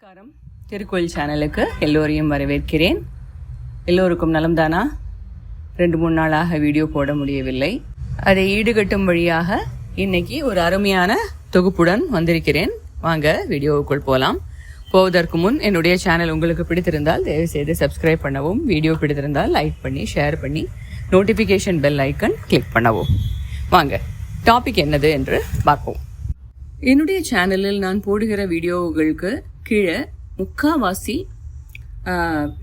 நமஸ்காரம். திருக்கோயில் சேனலுக்கு எல்லோரையும் வரவேற்கிறேன். எல்லோருக்கும் நலம்தானா? 2-3 நாளாக வீடியோ போட முடியவில்லை. அதை ஈடுகட்டும் வழியாக இன்னைக்கு ஒரு அருமையான தொகுப்புடன் வந்திருக்கிறேன். வாங்க வீடியோவுக்குள் போகலாம். போவதற்கு முன் என்னுடைய சேனல் உங்களுக்கு பிடித்திருந்தால் தயவுசெய்து சப்ஸ்கிரைப் பண்ணவும், வீடியோ பிடித்திருந்தால் லைக் பண்ணி ஷேர் பண்ணி நோட்டிஃபிகேஷன் பெல் ஐக்கன் கிளிக் பண்ணவும். வாங்க டாபிக் என்னது என்று பார்ப்போம். என்னுடைய சேனலில் நான் போடுகிற வீடியோவுகளுக்கு கீழே முக்காவாசி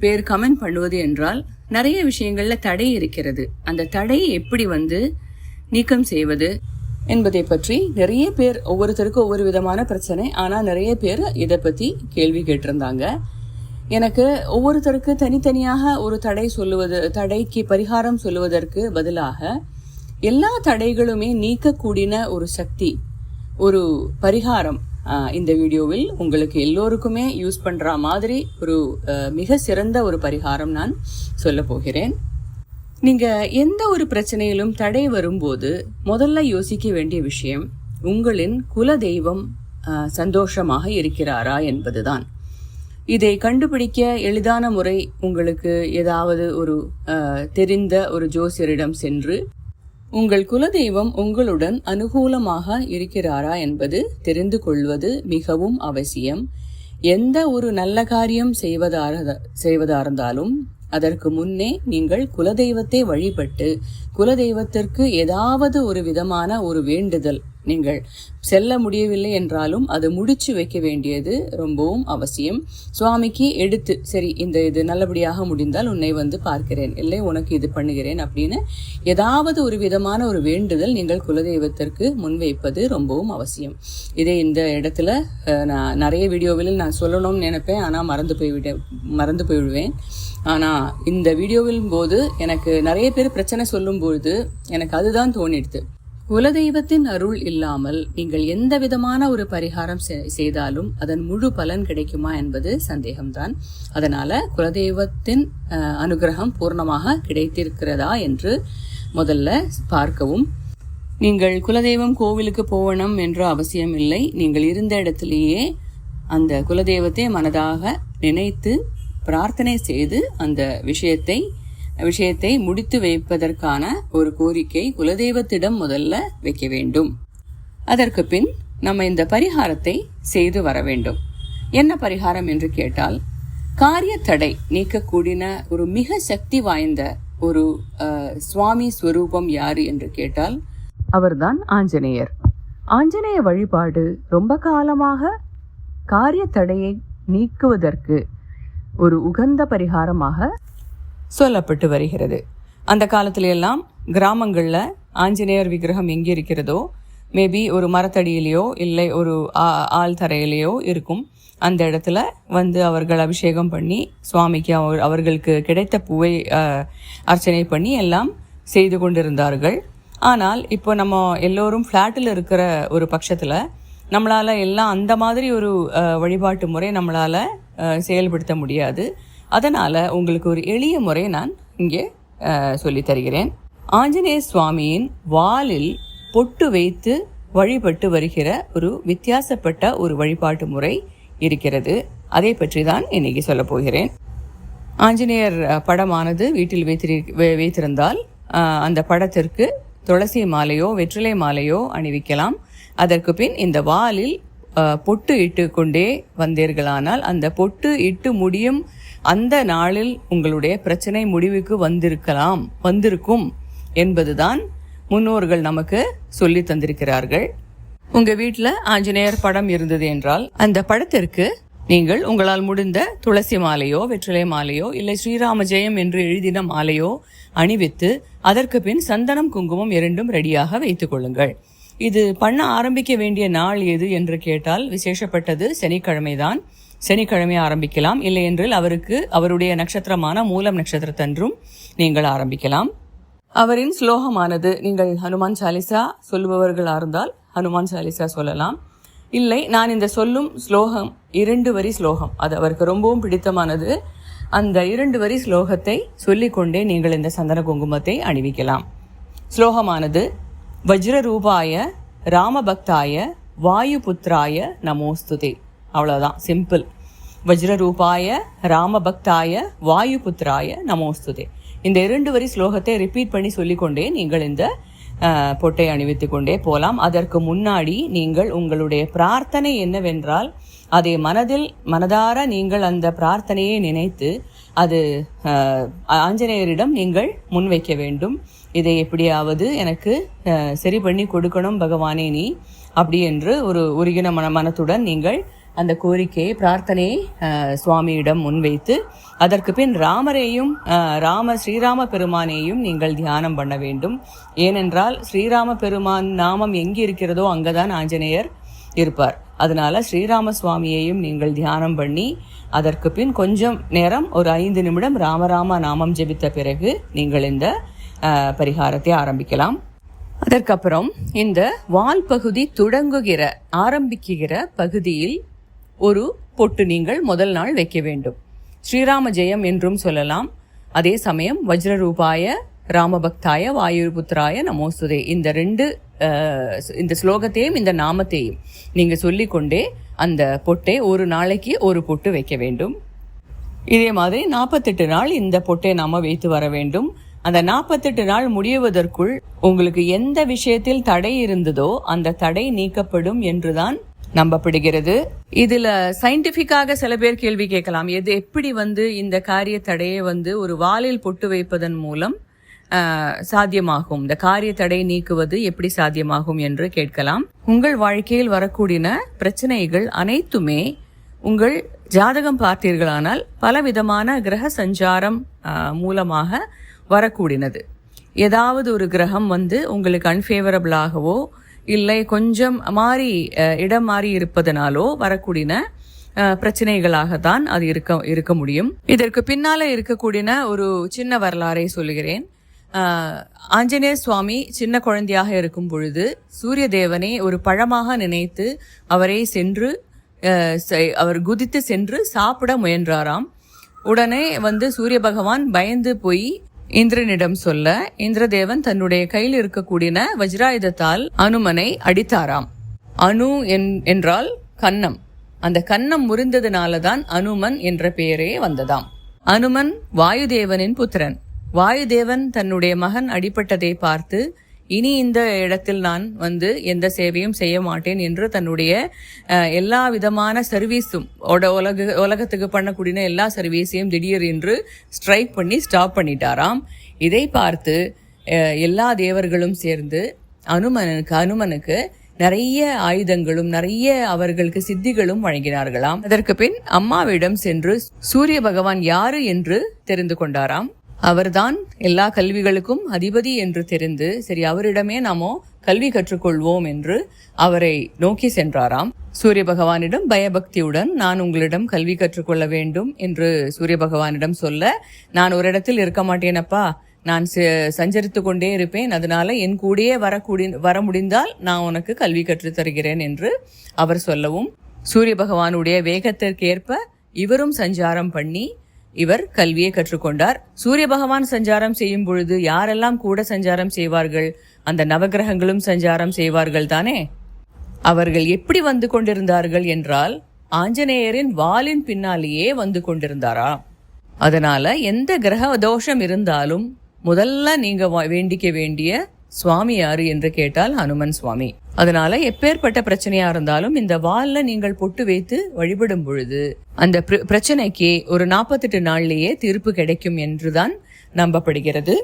பேர் கமெண்ட் பண்ணுவது என்றால் நிறைய விஷயங்கள்ல தடை இருக்கிறது. அந்த தடையை எப்படி நீக்கம் செய்வது என்பதை பற்றி நிறைய பேர், ஒவ்வொருத்தருக்கும் ஒவ்வொரு விதமான பிரச்சனை. ஆனால் நிறைய பேர் இதை பற்றி கேள்வி கேட்டிருந்தாங்க. எனக்கு ஒவ்வொருத்தருக்கு தனித்தனியாக ஒரு தடைக்கு பரிகாரம் சொல்லுவதற்கு பதிலாக எல்லா தடைகளுமே நீக்கக்கூடிய ஒரு சக்தி, ஒரு பரிகாரம் இந்த வீடியோவில் உங்களுக்கு எல்லோருக்குமே யூஸ் பண்ற மாதிரி ஒரு மிக சிறந்த ஒரு பரிகாரம் நான் சொல்ல போகிறேன். நீங்க எந்த ஒரு பிரச்சனையிலும் தடை வரும்போது முதல்ல யோசிக்க வேண்டிய விஷயம், உங்களின் குல தெய்வம் சந்தோஷமாக இருக்கிறாரா என்பதுதான். இதை கண்டுபிடிக்க எளிதான முறை, உங்களுக்கு ஏதாவது ஒரு தெரிந்த ஒரு ஜோசியரிடம் சென்று உங்கள் குலதெய்வம் உங்களுடன் அனுகூலமாக இருக்கிறாரா என்பது தெரிந்து கொள்வது மிகவும் அவசியம். எந்த ஒரு நல்ல காரியம் செய்வதா இருந்தாலும் அதற்கு முன்னே நீங்கள் குலதெய்வத்தை வழிபட்டு, குலதெய்வத்திற்கு ஏதாவது ஒரு விதமான ஒரு வேண்டுதல், நீங்கள் செல்ல முடியவில்லை என்றாலும் அது முடிச்சு வைக்க வேண்டியது ரொம்பவும் அவசியம். சுவாமிக்கு எடுத்து, சரி இது நல்லபடியாக முடிந்தால் உன்னை பார்க்கிறேன், இல்லை உனக்கு இது பண்ணுகிறேன் அப்படின்னு ஏதாவது ஒரு விதமான ஒரு வேண்டுதல் நீங்கள் குலதெய்வத்திற்கு முன்வைப்பது ரொம்பவும் அவசியம். இதை இந்த இடத்துல நான் நிறைய வீடியோவில் நான் சொல்லணும்னு நினைப்பேன், ஆனால் மறந்து போய்விடுவேன். ஆனால் இந்த வீடியோவின் போது எனக்கு நிறைய பேர் பிரச்சனை சொல்லும்போது எனக்கு அதுதான் தோணிடுது. குலதெய்வத்தின் அருள் இல்லாமல் நீங்கள் எந்த விதமான ஒரு பரிகாரம் செய்தாலும் அதன் முழு பலன் கிடைக்குமா என்பது சந்தேகம்தான். அதனால குலதெய்வத்தின் அனுகிரகம் பூர்ணமாக கிடைத்திருக்கிறதா என்று முதல்ல பார்க்கவும். நீங்கள் குலதெய்வம் கோவிலுக்கு போகணும் என்ற அவசியம் இல்லை. நீங்கள் இருந்த இடத்திலேயே அந்த குலதெய்வத்தை மனதாக நினைத்து பிரார்த்தனை செய்து அந்த விஷயத்தை முடித்து வைப்பதற்கான ஒரு கோரிக்கை குலதெய்வத்திடம் முதல்ல வைக்க வேண்டும். அதற்கு பின் நம்ம இந்த பரிகாரத்தை செய்து வர வேண்டும். என்ன பரிகாரம் என்று கேட்டால், காரிய தடை நீக்கக்கூடிய ஒரு மிக சக்தி வாய்ந்த ஒரு சுவாமி ஸ்வரூபம் யாரு என்று கேட்டால் அவர்தான் ஆஞ்சநேயர். ஆஞ்சநேய வழிபாடு ரொம்ப காலமாக காரிய தடையை நீக்குவதற்கு ஒரு உகந்த பரிகாரமாக சொல்லப்பட்டு வருகிறது. அந்த காலத்துல எல்லாம் கிராமங்களில் ஆஞ்சநேயர் விக்கிரகம் எங்கே இருக்கிறதோ, மேபி ஒரு மரத்தடியிலையோ இல்லை ஒரு ஆள் தரையிலையோ இருக்கும். அந்த இடத்துல அவர்கள் அபிஷேகம் பண்ணி சுவாமிக்கு அவர்களுக்கு கிடைத்த பூவை அர்ச்சனை பண்ணி எல்லாம் செய்து கொண்டிருந்தார்கள். ஆனால் இப்போ நம்ம எல்லோரும் ஃப்ளாட்டில் இருக்கிற ஒரு பட்சத்தில் நம்மளால் எல்லாம் அந்த மாதிரி ஒரு வழிபாட்டு முறை நம்மளால் செயல்படுத்த முடியாது. அதனால் உங்களுக்கு ஒரு எளிய முறை நான் இங்கே சொல்லி தருகிறேன். ஆஞ்சநேய சுவாமியின் வாலில் பொட்டு வைத்து வழிபட்டு வருகிற ஒரு வித்தியாசப்பட்ட ஒரு வழிபாட்டு முறை இருக்கிறது. அதை பற்றி தான் இன்னைக்கு சொல்ல போகிறேன். ஆஞ்சநேயர் படமானது வீட்டில் வைத்திருந்தால் அந்த படத்திற்கு துளசி மாலையோ வெற்றிலை மாலையோ அணிவிக்கலாம். அதற்கு பின் இந்த வாலில் பொட்டு இட்டு கொண்டே வந்தீர்களானால் அந்த பொட்டு இட்டு முடியும் அந்த நாளில் உங்களுடைய பிரச்சனை முடிவுக்கு வந்திருக்கும் என்பதுதான் முன்னோர்கள் நமக்கு சொல்லி தந்திருக்கிறார்கள். உங்க வீட்டில் ஆஞ்சநேயர் படம் இருந்தது என்றால் அந்த படத்திற்கு நீங்கள் உங்களால் முடிந்த துளசி மாலையோ வெற்றிலை மாலையோ இல்லை ஸ்ரீராம ஜெயம் என்று எழுதின மாலையோ அணிவித்து அதற்கு பின் சந்தனம் குங்குமம் 2 ரெடியாக வைத்துக் கொள்ளுங்கள். இது பண்ண ஆரம்பிக்க வேண்டிய நாள் எது என்று கேட்டால் விசேஷப்பட்டது சனிக்கிழமைதான். சனிக்கிழமை ஆரம்பிக்கலாம். இல்லை என்றால் அவருடைய நட்சத்திரமான மூலம் நட்சத்திரத்தன்றும் நீங்கள் ஆரம்பிக்கலாம். அவரின் ஸ்லோகமானது, நீங்கள் ஹனுமான் சாலிசா சொல்லுபவர்களா இருந்தால் ஹனுமான் சாலிசா சொல்லலாம். இல்லை, நான் இந்த சொல்லும் ஸ்லோகம் 2 வரி ஸ்லோகம், அது அவருக்கு ரொம்பவும் பிடித்தமானது. அந்த 2 வரி ஸ்லோகத்தை சொல்லிக்கொண்டே நீங்கள் இந்த சந்தன குங்குமத்தை அணிவிக்கலாம். ஸ்லோகமானது, வஜ்ரரூபாய ராமபக்தாய வாயுபுத்ராய நமோஸ்துதே. அவ்வளோதான், சிம்பிள். வஜ்ரரூபாய ராமபக்தாய வாயுபுத்ராய நமோஸ்துதே. இந்த 2 வரி ஸ்லோகத்தை ரிப்பீட் பண்ணி சொல்லிக்கொண்டே நீங்கள் இந்த பொட்டை அணிவித்து கொண்டே போகலாம். அதற்கு முன்னாடி நீங்கள் உங்களுடைய பிரார்த்தனை என்னவென்றால் அதை மனதார நீங்கள் அந்த பிரார்த்தனையை நினைத்து அது ஆஞ்சநேயரிடம் நீங்கள் முன்வைக்க வேண்டும். இதை எப்படியாவது எனக்கு சரி பண்ணி கொடுக்கணும் பகவானே நீ, அப்படி என்று ஒரு உருகின மனத்துடன் நீங்கள் அந்த கோரிக்கையை பிரார்த்தனையை சுவாமியிடம் முன்வைத்து அதற்கு பின் ராமரையும் ஸ்ரீராம பெருமானையும் நீங்கள் தியானம் பண்ண வேண்டும். ஏனென்றால் ஸ்ரீராம பெருமான் நாமம் எங்கே இருக்கிறதோ அங்கதான் ஆஞ்சநேயர் இருப்பார். அதனால ஸ்ரீராம சுவாமியையும் நீங்கள் தியானம் பண்ணி அதற்கு பின் கொஞ்சம் நேரம் ஒரு 5 நிமிடம் ராமராம நாமம் ஜெபித்த பிறகு நீங்கள் இந்த பரிகாரத்தை ஆரம்பிக்கலாம். அதற்கப்புறம் இந்த வால் பகுதி ஆரம்பிக்குகிற பகுதியில் ஒரு பொட்டு நீங்கள் முதல் நாள் வைக்க வேண்டும். ஸ்ரீராம ஜெயம் என்றும் சொல்லலாம். அதே சமயம் வஜ்ரரூபாய ராமபக்தாய வாயுபுத்ராய நமோஸ்துதே இந்த ஸ்லோகத்தையும் இந்த நாமத்தையும் நீங்க சொல்லிக்கொண்டே அந்த பொட்டை ஒரு நாளைக்கு ஒரு பொட்டு வைக்க வேண்டும். இதே மாதிரி 48 நாள் இந்த பொட்டை நாம வைத்து வர வேண்டும். அந்த 48 நாள் முடிவதற்குள் உங்களுக்கு எந்த விஷயத்தில் தடை இருந்ததோ அந்த தடை நீக்கப்படும் என்றுதான் நம்பப்படுகிறது. இதுல சயின்டிபிக்காக சில பேர் கேள்வி கேட்கலாம், எப்படி இந்த காரிய தடையை ஒரு வாலில் பொட்டு வைப்பதன் மூலம் சாத்தியமாகும், இந்த காரிய தடை நீக்குவது எப்படி சாத்தியமாகும் என்று கேட்கலாம். உங்கள் வாழ்க்கையில் வரக்கூடிய பிரச்சனைகள் அனைத்துமே உங்கள் ஜாதகம் பார்த்தீர்களானால் பலவிதமான கிரக சஞ்சாரம் மூலமாக வரக்கூடியது. ஏதாவது ஒரு கிரகம் உங்களுக்கு அன்ஃபேவரபிளாகவோ இல்லை கொஞ்சம் இடம் மாறி இருப்பதனாலோ வரக்கூடிய பிரச்சனைகளாகத்தான் அது இருக்க முடியும். இதற்கு பின்னால இருக்கக்கூடிய ஒரு சின்ன வரலாறை சொல்லுகிறேன். ஆஞ்சநேய சுவாமி சின்ன குழந்தையாக இருக்கும் பொழுது சூரிய தேவனை ஒரு பழமாக நினைத்து அவர் குதித்து சென்று சாப்பிட முயன்றாராம். உடனே சூரிய பகவான் பயந்து போய் இந்திரனிடம் சொல்ல இந்திரதேவன் தன்னுடைய கையில் இருக்கக்கூடிய வஜ்ராயுதத்தால் அனுமனை அடித்தாராம். அணு என்றால் கன்னம். அந்த கன்னம் முறிந்ததுனாலதான் அனுமன் என்ற பெயரே வந்ததாம். அனுமன் வாயுதேவனின் புத்திரன். வாயுதேவன் தன்னுடைய மகன் அடிபட்டதை பார்த்து இனி இந்த இடத்தில் நான் எந்த சேவையும் செய்ய மாட்டேன் என்று தன்னுடைய எல்லா விதமான சர்வீஸும் உலகத்துக்கு பண்ணக்கூடிய எல்லா சர்வீஸையும் திடீர் என்று ஸ்ட்ரைக் பண்ணி ஸ்டாப் பண்ணிட்டாராம். இதை பார்த்து எல்லா தேவர்களும் சேர்ந்து அனுமனுக்கு நிறைய ஆயுதங்களும் நிறைய அவர்களுக்கு சித்திகளும் வழங்கினார்களாம். அதற்கு பின் அம்மாவிடம் சென்று சூரிய பகவான் யாரு என்று தெரிந்து கொண்டாராம். அவர்தான் எல்லா கல்விகளுக்கும் அதிபதி என்று தெரிந்து சரி அவரிடமே நாமோ கல்வி கற்றுக்கொள்வோம் என்று அவரை நோக்கி சென்றாராம். சூரிய பகவானிடம் பயபக்தியுடன் நான் உங்களிடம் கல்வி கற்றுக்கொள்ள வேண்டும் என்று சூரிய பகவானிடம் சொல்ல, நான் ஒரு இடத்தில் இருக்க மாட்டேனப்பா, நான் சஞ்சரித்து கொண்டே இருப்பேன், அதனால என் கூடயே வர முடிந்தால் நான் உனக்கு கல்வி கற்று தருகிறேன் என்று அவர் சொல்லவும் சூரிய பகவானுடைய வேகத்திற்கேற்ப இவரும் சஞ்சாரம் பண்ணி இவர் கல்வியை கற்றுக்கொண்டார். சூரிய பகவான் சஞ்சாரம் செய்யும் பொழுது யாரெல்லாம் கூட சஞ்சாரம் செய்வார்கள்? அந்த நவகிரகங்களும் சஞ்சாரம் செய்வார்கள் தானே. அவர்கள் எப்படி கொண்டிருந்தார்கள் என்றால் ஆஞ்சநேயரின் வாலின் பின்னாலேயே கொண்டிருந்தாரா. அதனால எந்த கிரக தோஷம் இருந்தாலும் முதல்ல நீங்க வேண்டிக்க வேண்டிய சுவாமி யாரு என்று கேட்டால் ஹனுமன் சுவாமி. அதனால எப்பேற்பட்ட பிரச்சனையா இருந்தாலும் இந்த வால்ல நீங்கள் பொட்டு வைத்து வழிபடும் பொழுது அந்த பிரச்சனைக்கு ஒரு 48 நாள்லேயே தீர்ப்பு கிடைக்கும் என்றுதான் நம்பப்படுகிறது.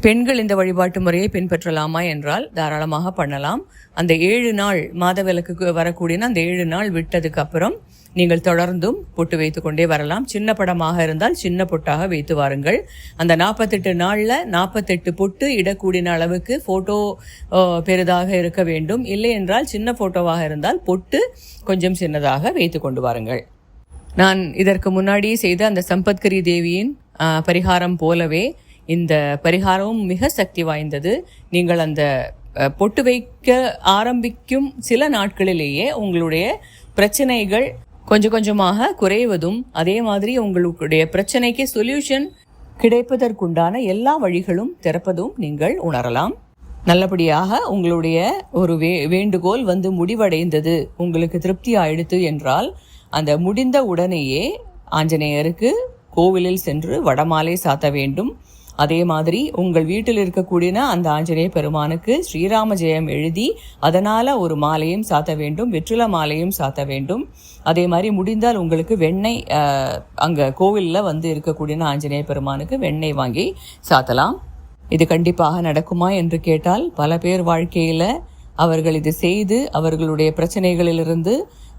பெண்கள் இந்த வழிபாட்டு முறையை பின்பற்றலாமா என்றால் தாராளமாக பண்ணலாம். அந்த 7 நாள் மாதவிலக்கு வரக்கூடிய அந்த 7 நாள் விட்டதுக்கு அப்புறம் நீங்கள் தொடர்ந்தும் பொட்டு வைத்து கொண்டே வரலாம். சின்ன படமாக இருந்தால் சின்ன பொட்டாக வைத்து வாருங்கள். அந்த 48 நாள்ல 48 பொட்டு இடக்கூடிய அளவுக்கு போட்டோ பெரிதாக இருக்க வேண்டும். இல்லை என்றால் சின்ன போட்டோவாக இருந்தால் பொட்டு கொஞ்சம் சின்னதாக வைத்து கொண்டு வாருங்கள். நான் இதற்கு முன்னாடி செய்த அந்த சம்பத்கரி தேவியின் பரிகாரம் போலவே இந்த பரிகாரமும் மிக சக்தி வாய்ந்தது. நீங்கள் அந்த பொட்டு வைக்க ஆரம்பிக்கும் சில நாட்களிலேயே உங்களுடைய பிரச்சனைகள் கொஞ்சம் கொஞ்சமாக குறைவதும் அதே மாதிரி உங்களுடைய பிரச்சனைக்கு சொல்யூஷன் கிடைப்பதற்குண்டான எல்லா வழிகளும் திறப்பதும் நீங்கள் உணரலாம். நல்லபடியாக உங்களுடைய ஒரு வேண்டுகோள் முடிவடைந்தது, உங்களுக்கு திருப்தி ஆயிடுத்து என்றால் அந்த முடிந்த உடனேயே ஆஞ்சநேயருக்கு கோவிலில் சென்று வடமாலை சாத்த வேண்டும். அதே மாதிரி உங்கள் வீட்டில் இருக்கக்கூடிய அந்த ஆஞ்சநேய பெருமானுக்கு ஸ்ரீராம ஜெயம் எழுதி அதனால் ஒரு மாலையும் சாத்த வேண்டும், வெற்றில மாலையும் சாத்த வேண்டும். அதே மாதிரி முடிந்தால் உங்களுக்கு வெண்ணெய், அங்கே கோவிலில் வந்து இருக்கக்கூடிய ஆஞ்சநேய பெருமானுக்கு வெண்ணெய் வாங்கி சாத்தலாம். இது கண்டிப்பாக நடக்குமா என்று கேட்டால், பல பேர் வாழ்க்கையில் அவர்கள் இது செய்து அவர்களுடைய பிரச்சனைகளிலிருந்து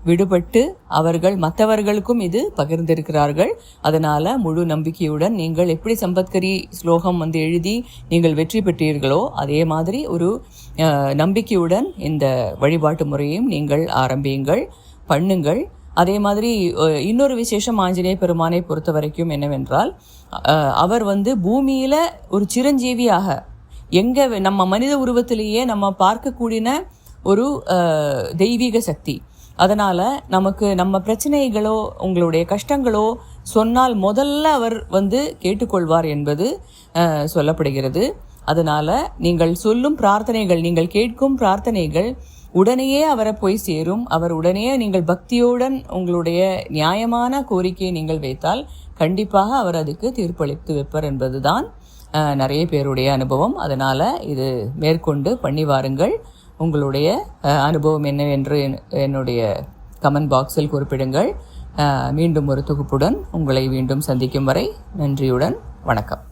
விடுபட்டு அவர்கள் மற்றவர்களுக்கும் இது பகிர்ந்திருக்கிறார்கள். அதனால் முழு நம்பிக்கையுடன் நீங்கள் எப்படி சம்பத்கரி ஸ்லோகம் வந்து எழுதி நீங்கள் வெற்றி பெற்றீர்களோ அதே மாதிரி ஒரு நம்பிக்கையுடன் இந்த வழிபாட்டு முறையையும் நீங்கள் ஆரம்பியுங்கள், பண்ணுங்கள். அதே மாதிரி இன்னொரு விசேஷம் ஆஞ்சநேய பெருமானை பொறுத்த வரைக்கும் என்னவென்றால், அவர் வந்து பூமியில் ஒரு சிரஞ்சீவியாக எங்கே நம்ம மனித உருவத்திலேயே நம்ம பார்க்கக்கூடிய ஒரு தெய்வீக சக்தி. அதனால் நமக்கு நம்ம பிரச்சனைகளோ உங்களுடைய கஷ்டங்களோ சொன்னால் முதல்ல அவர் வந்து கேட்டுக்கொள்வார் என்பது சொல்லப்படுகிறது. அதனால் நீங்கள் சொல்லும் பிரார்த்தனைகள், நீங்கள் கேட்கும் பிரார்த்தனைகள் உடனேயே அவரை போய் சேரும். அவர் உடனே நீங்கள் பக்தியுடன் உங்களுடைய நியாயமான கோரிக்கையை நீங்கள் வைத்தால் கண்டிப்பாக அவர் அதுக்கு தீர்ப்பளித்து வைப்பார் என்பதுதான் நிறைய பேருடைய அனுபவம். அதனால் இது மேற்கொண்டு பண்ணி வாருங்கள். உங்களுடைய அனுபவம் என்னவென்று என்னுடைய கமெண்ட் பாக்ஸில் குறிப்பிடுங்கள். மீண்டும் ஒரு தொகுப்புடன் உங்களை மீண்டும் சந்திக்கும் வரை நன்றியுடன் வணக்கம்.